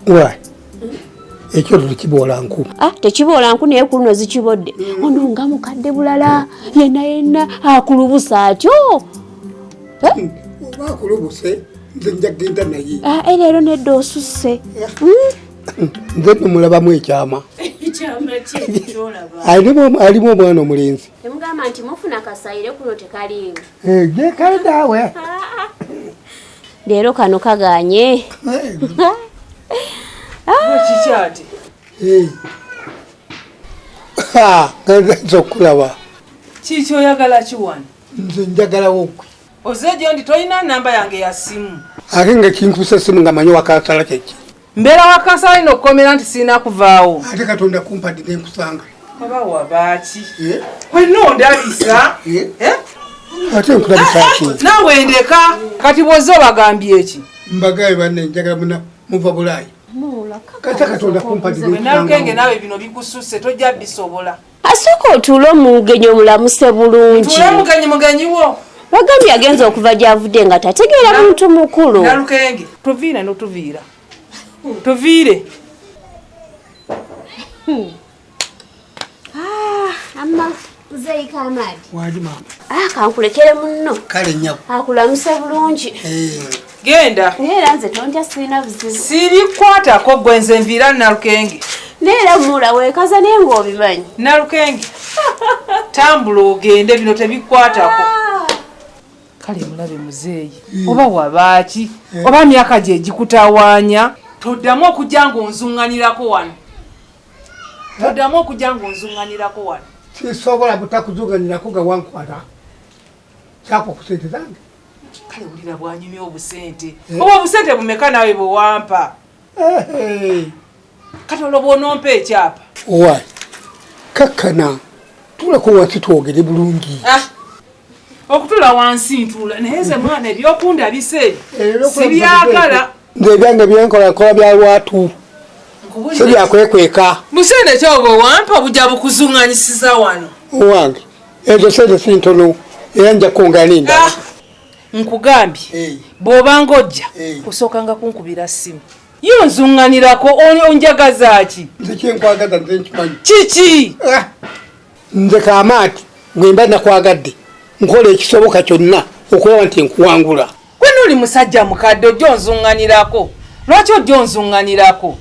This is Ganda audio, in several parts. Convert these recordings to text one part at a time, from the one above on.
Why? Ekyo tukibola nku. Tekibola nku naye kuno zikibodde. Ono nga mukadde bulala yenna akulubusa atyo. Oba akulubuse nze njagenda naye. Leero nedda osusse. Nze tumulabamu ekyama. Ekyama ky'olaba. Alimu omwana omulenzi. Temugamba nti mufuna kasayire kuno tekaliimu. Gye kali daawe. Leero kano kaganye. Chichati. Nze okulaba. Kiki oyagala kiwani? Nze njagala wokwe. Ozejo ndi toyina namba yange ya simu. Ate nga kinkubisa simu nga manyi wakasala kyeki. Mbeera wakasala ino okukomera nti sirina kuvaawo. Ate Katonda kumpadde ne nkusanga. Oba wabaaki? Olina ondabisa? Ate nkulabisa ki? Naawe ndeka. Kati bw'ozze obagambye eki? Mbagaye banne njagala muna muva Bulaayi. Kata Katonda kumpadde ne nkusanga. Nalukenge nawe bino bikususse tojja bisobola. Asooka otuule omugenyi omulamuse bulungi. Tuule mugenyi wo. Bagambye agenza okuva gy'avudde nga tategeera muntu mukulu. Nalukenge tuviire n'otuviira. Tuviire. Amma zeika amadi. Waji mama. Kankulekere munno. Kale nnyabo. Akulamuse bulungi. Genda. Era nze tontya sirina buzibu. Sirikwatako gwe nze nviira Nalukenge. Neera mula weekaza naye ng'obimanyi. Nalukenge. Tambula ogende bino tebikwatako. Kale mulabe muzeeyi. Oba wabaaki? Oba myaka gye gikutawaanya? Toddamu okujja ng'onzunganirako wano. Toddamu okujja ng'onzunganirako wano. Sisobola butakuzunganirako nga wankwata. Kyako ku ssente zange. Kale wulira bwanyumya obusente. Oba obusente bumeka nawe bwe wampa. Kati olwo bw'onompa ekyapa. Owa. Kakkana. Tulako wansi twogere bulungi. Okutula wansi ntula naye nze mwana ebyokunda bise sibyagala. Nze ebyange byenkola nkola bya lwatu. Sibyakweka. Musende kyobo wampa bujja bukuzunganyisiza wano. Owange. Ezo sente sintono era nja kwongera endala. Nkugambye bw'obanga ojja kusookanga kunkubira ssimu. Yo nzunganirako onjagaza ki? Nze kyenkwagaza nze nkimanyi. Kiki? Nze Kaamaati ngwemba nakwagadde. Nkola ekisoboka kyonna okulaba nti nkuwangula. Gwe n'oli musajja mukadde ojja onzunganirako. Lwaki ojja onzunganirako?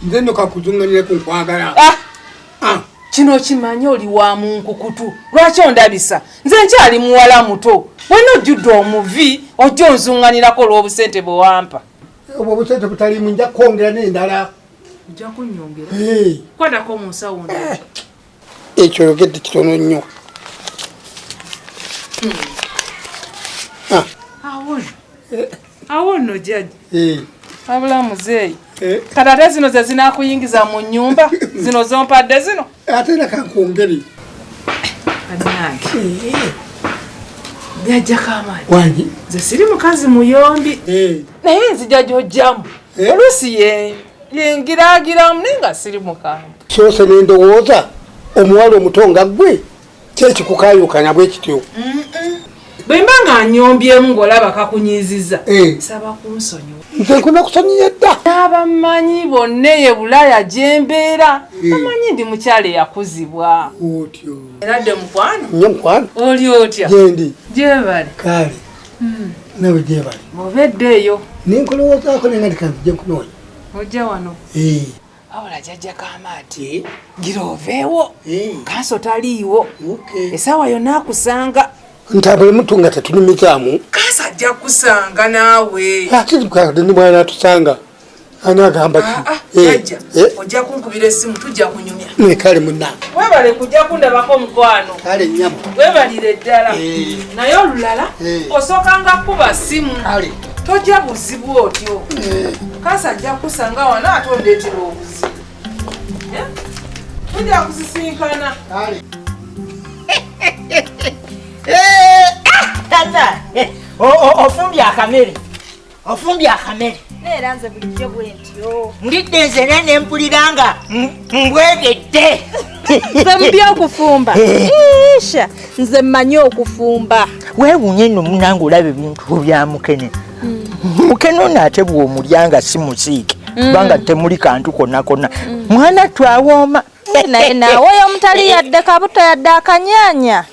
Nze nno kakuzunganirako nkwagala. Kino kimanyi oli wa munkukutu. Lwaki ondabisa? Nze nkyali muwala muto. Wena ojjudde omuvi ojja onzunganirako olw'obusente bwe wampa. Obwo obusente butaliimu nja kwongera n'endala. Ojja kunnyongera? Kwatako mu nsawo ndala. Ekyo yogedde kitono nnyo. Awo nno jjajja. Wabula muzeeyi. Kati ate zino ze zinaakuyingiza mu nnyumba? Zino zompadde zino? Ate era kankwongere. Annange. Jjajja Kaamaani. Wangi. Nze siri mukazi muyombi. Naye nzija gy'ojjamu. Oluusi yengiraagiramu naye nga siri mukambwe. Soose n'endowooza omuwala omuto nga ggwe kyekikukaayukanya bwe kityo. Bwe mba nga nnyombyemu ng'olaba kakunyiizizza. Saba kunsonyiwa. Nze nkuna kusonyiya dda. N'abamanyi bonna ye Bulaaya gye mbeera. Bamanyi ndi mukyala eyakuzibwa. Otyo. Eradde mukwano? Nnyo mukwano. Oli otya? Gyendi. Gyebali. Kale. Nawe gyebali. Obeddeeyo. Ninkulowoozaako naye nga ndikanzije nkunoonya. Ojja wano. Awula jjajja Kaamaati. Gira oveewo. Kanso taliiwo. Essaawa yonna akusanga. Ntabule mutu nga tetunumizaamu. Kanso ajja kusanga naawe. Ate tukakade ni mwana atusanga. Anagamba ki? Jjajja, ojja kunkubira essimu tujja kunyumya. Kale munnange. Weebale kujja kundabako mukwano. Kale nnyabo. Weebalire ddala. Naye olulala osookanga kuba ssimu. Kale. Tojja buzibu otyo. Kanso ajja kusanga wano ate ondeetera obuzibu. Tujja kusisinkana. Kale. Tata, ofumbye akamere. Ofumbye akamere. Neera nze bulijjo bwentyo. Ndidde nze ne mpuliranga mbwegedde. Nze mu by'okufumba. Isha, nze mmanyi okufumba. Weewuunye nno munange olaba ebintu bya mukene. Mukene ono ate bw'omulyanga si musiike. banga temuli kantu konna mwana twawooma naye naawe oyo omutali yadde kabuta yadde akanyanya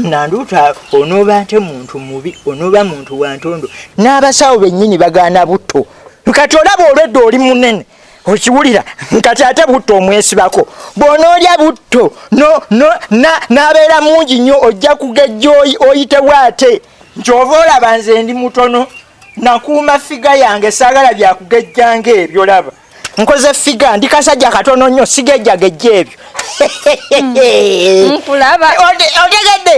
nanduta onooba nte muntu mubi onooba muntu wantondo n'abasawo bennyini bagaana butto kati olaba olwedde oli munene okiwulira kati ate butto omwesibako bw'onoolya butto n'abeera mungi nnyo ojja kugejja oyitewo ate nkyova olaba nze ndi mutono nakuuma figa yange saagala byakugejjanga ebyo laba nkoze figa ndi kasajja katono nnyo sigejjagejja ebyo nkulaba otegedde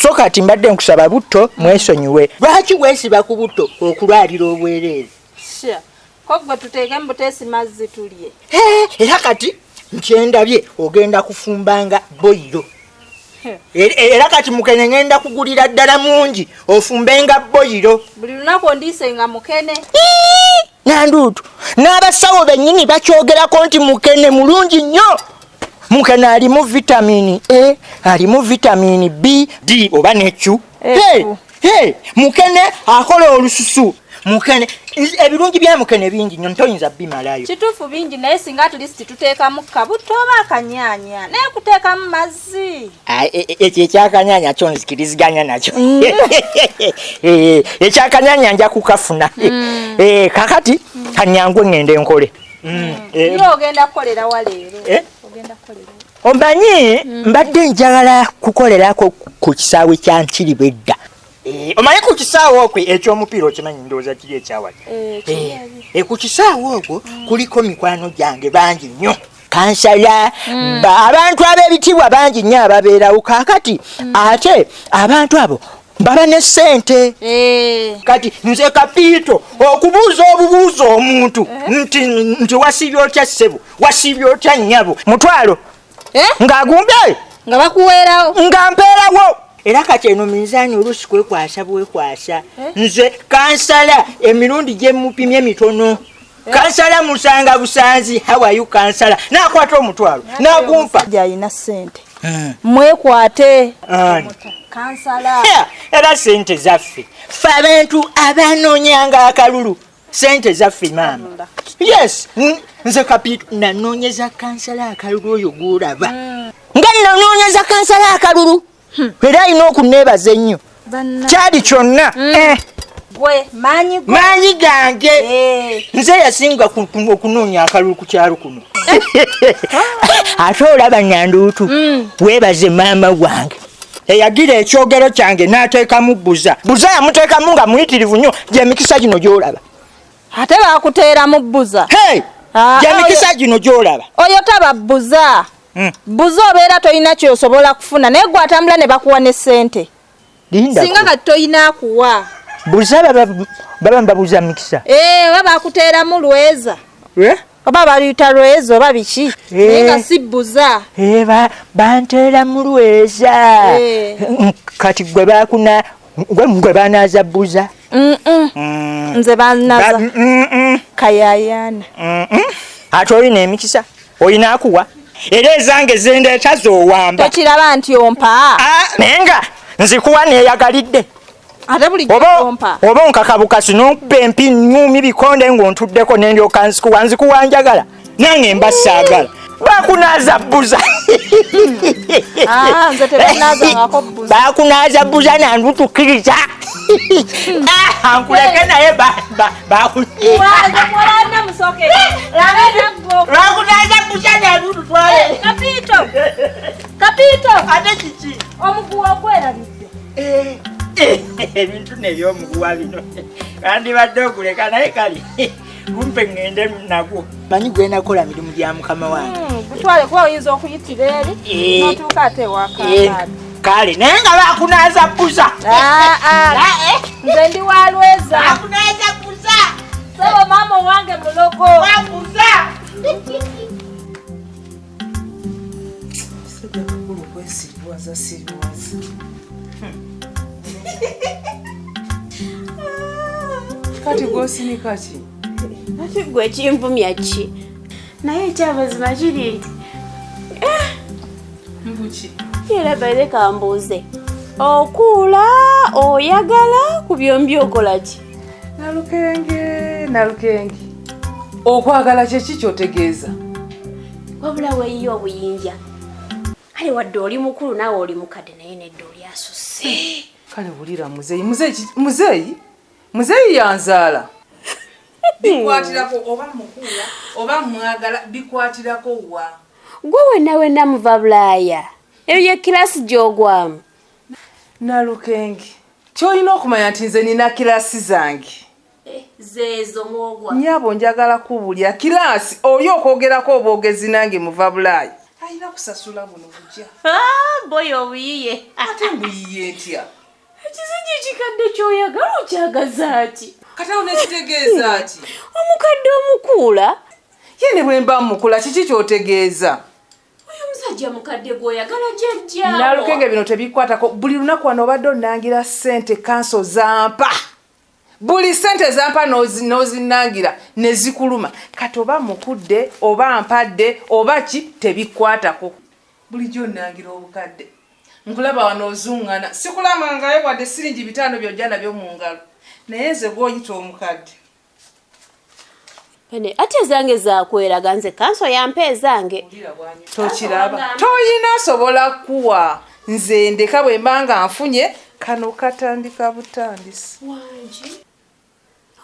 so kati mbadde nkusaba butto mwesonyiwe lwaki weesiba ku butto okulwalira obwereere kogwe tuteekemu buteesi mazzi tulye era kati nkyendabye ogenda kufumbanga boyiro era kati mukene ngenda kugulira ddala mungi ofumbenga boyiro buli lunaku ondiisenga mukene nanduutu n'abasawo bennyini bakyogerako nti mukene mulungi nnyo mukene alimu vitamini A alimu vitamini B D oba necu mukene akola olususu mukene ebirungi bya mukene bingi nnyo ntoyinza bimalayo kituufu bingi naye singa atulisti tuteekamu kabuto oba akanyanya naye kuteekamu mazzi ekyo ekyakanyanya kyo nzikiriziganya nakyo ekyakanyanya nja kukafuna kakati kanyangwe ngende enkole yo ogenda kukolera wa leero omanyi mbadde njagala kukolerako ku kisaawe kya Nkiribedda omanyi ku kisaawe okwo ekyomupiira okimanyi ndowooza kiri ekyawali ku kisaawe okwo kuliko mikwano gyange bangi nnyo kansala abantu ab'ebitiibwa bangi nnyo ababeerawo kaakati ate abantu abo baba ne ssente kati nze kapiito okubuuza obubuuza omuntu nti wasiibye otya ssebo wasiibye otya nnyabo mutwalo ng'agumbye nga bakuweerawo nga mpeerawo era kati eno minzaani oluusi kwekwasa bwekwasa nze kansala emirundi gye mupimye mitono kansala musanga busanzi hawayu kansala nakwata omutwalo nagumpa gyayina ssente mwekwate kansala era sente zaffe fe abantu abanoonyanga akalulu sente zaffe maama yes nze kapiito nanoonyeza kansala akalulu oyo gwolaba nga nanoonyeza kansala akalulu era alina okuneebaza ennyo kyali kyonna gwe maanyi gange nze yasinga okunoonya akalulu ku kyalo kuno ate olaba Nyanduutu weebaze maama wange eyagira ekyogero kyange n'ateekamu buza yamuteekamu nga muyitirivu nnyo gyemikisa gino gyolaba ate bakuteeramu buza gyemikisa gino gyolaba oyo taba buza buza obeera toyina kyosobola kufuna naye gwe atambula ne bakuwa ne ssente singa kati toyina akuwa buza baba mbabuza mikisa oba bakuteeramu lweza oba baluyita lweza oba biki naye nga si buza banteeramu lweza kati gwe banaaza buza nze banaza kayayana ate olina emikisa olina akuwa era ezange zendeeta zowamba tokiraba nti ompa naye nga nzikuwa neeyagalidde ate buli ompa oba onkakabukasi n'okuba empi nyumi bikonde ng'ontuddeko nendyoka nzikuwa njagala nange mba saagala bakunaaza buza nze tebanazangako buza bakunaaza buza nandutukiriza ankuleke naye bakunaaza buza nandututwale kapito ate kiki omuguwa ogwerabidde ebintu nebyomuguwa bino kandibadde okuleka naye kali kumpe ngende nagwo manyi gwenakola mirimu gya mukama wange gutwale kuba oyinza okuyitira eri notuuka ate ewaka kale naye nga bakunaaza buza nze ndi walweza bakunaaza buza sebo maama wange muloko wabuza kati gwosinika ki ate gwe kinvumya ki naye ekyamazima kiri nti mbuki era baire kambuuze okuula oyagala ku byombi okola ki nalukenge okwagala kyeki kyotegeeza wabula weeyiyo obuyinja kale wadde oli mukulu naawe oli mukadde naye nedde oli asusse kale wulira muzeeyi yanzaala bikwatirako oba mukula oba mwagala bikwatirako wa gwe wenna muva bulaaya eyo ye kirasi gy'ogwamu nalukenge kyolina okumanya nti nze nina kirasi zange zeezo mwogwa nyabo njagala kubulya kirasi oli okwogerako obwogezi nange muva bulaaya alina kusasula buno bujja boyo obuyiye ate mbuyiye ntya ekizigi kikadde kyoyagala okyagaza ati katawo nekitegeeza ati omukadde omukuula ye ne bwe mba mukula kiki kyotegeeza oyo omusajja mukadde gwoyagala jjajjaawo nalukenge bino tebikwatako buli lunaku wano obadde onangira ssente kanso zampa buli ssente zampa nozinangira ne zikuluma kati oba mukudde oba mpadde oba ki tebikwatako bulijjo onangira obukadde nkulaba wano ozuŋŋana sikulamangayo wadde siringi 5 byojja nabyo mu ngalo naye nze gw'oyita omukadde ate zange zakweraga nze kanso yampa ezange tokiraba toyina sobola kuwa nze ndeka bwe mba nga nfunye kano katandika butandisi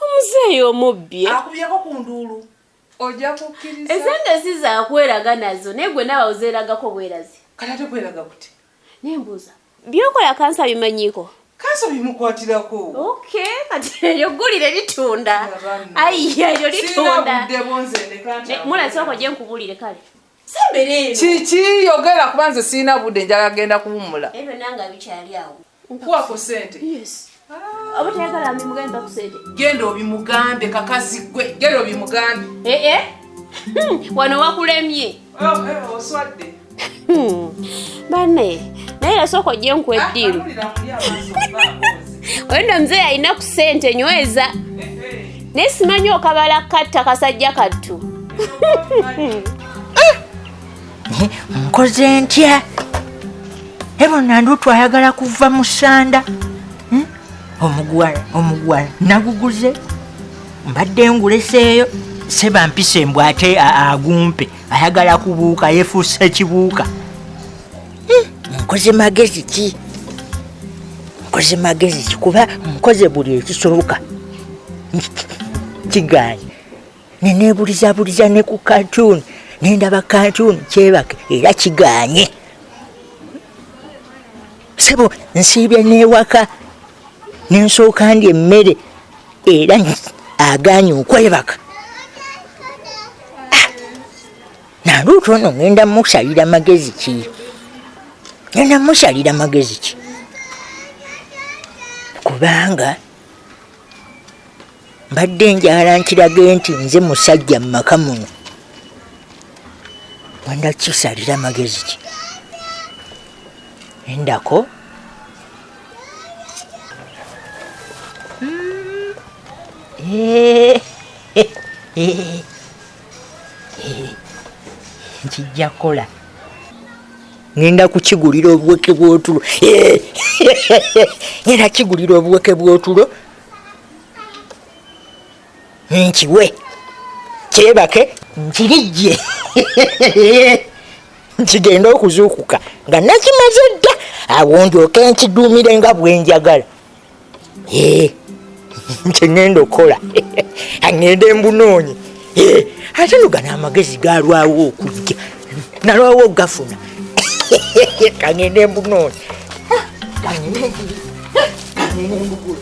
omuzeeyi omubbye akubyeko ku nduulu ojja kukkiriza ezange zizakweraga nazo naye gwe nawe ozeeragako bwerazi kati ate kweraga kuti nembuuza byokola kansa bimanyiiko kanso bimukwatirako kati eryo ggulire litunda ayiya eryo litunda mulasoko gye nkubulire kale kiki yogera kuba nze sirina budde njagala genda kuwummula ebyo nanga bikyali awo nkuwako sente oba tayagala mbimugamba ku sente genda obimugambe kakazi gwe genda obimugambe wano wakulemye oswadde banne naye lasoko gye nkweddiru oyino mzee alina ku sente nyweza naye simanyi okabala katta kasajja kattu nkoze ntya ebo nandu twayagala kuva mu ssanda omugwala naguguze mbadde nguleseeyo seba mpise mbw ate agumpe ayagala kubuuka yefuuse kibuuka nkoze magezi ki kuba nkoze buli ekisoboka kiganye nenebulizabuliza ne ku katuni nendaba katuni kyebake era kiganye sebo nsiibye n'ewaka nensooka ndi emmere era aganye okwebaka naluuto ono ngenda musalira magezi ki kubanga mbadde njagala nkirage nti nze musajja mu maka muno wanda kisalira magezi ki endako nkijja kola ngenda kukigulira obuweke bw'otulo ngenda kigulira obuweke bw'otulo nkiwe kyebake nkirijje nkigenda okuzuukuka nga nakimaze dda awo ndyoke nkiduumire nga bwenjagala nkyengenda okola angenda embunoonyi ate lugana amagezi galwawo okujja nalwawo ogafuna kangenda embunoonyi kangenda embugulu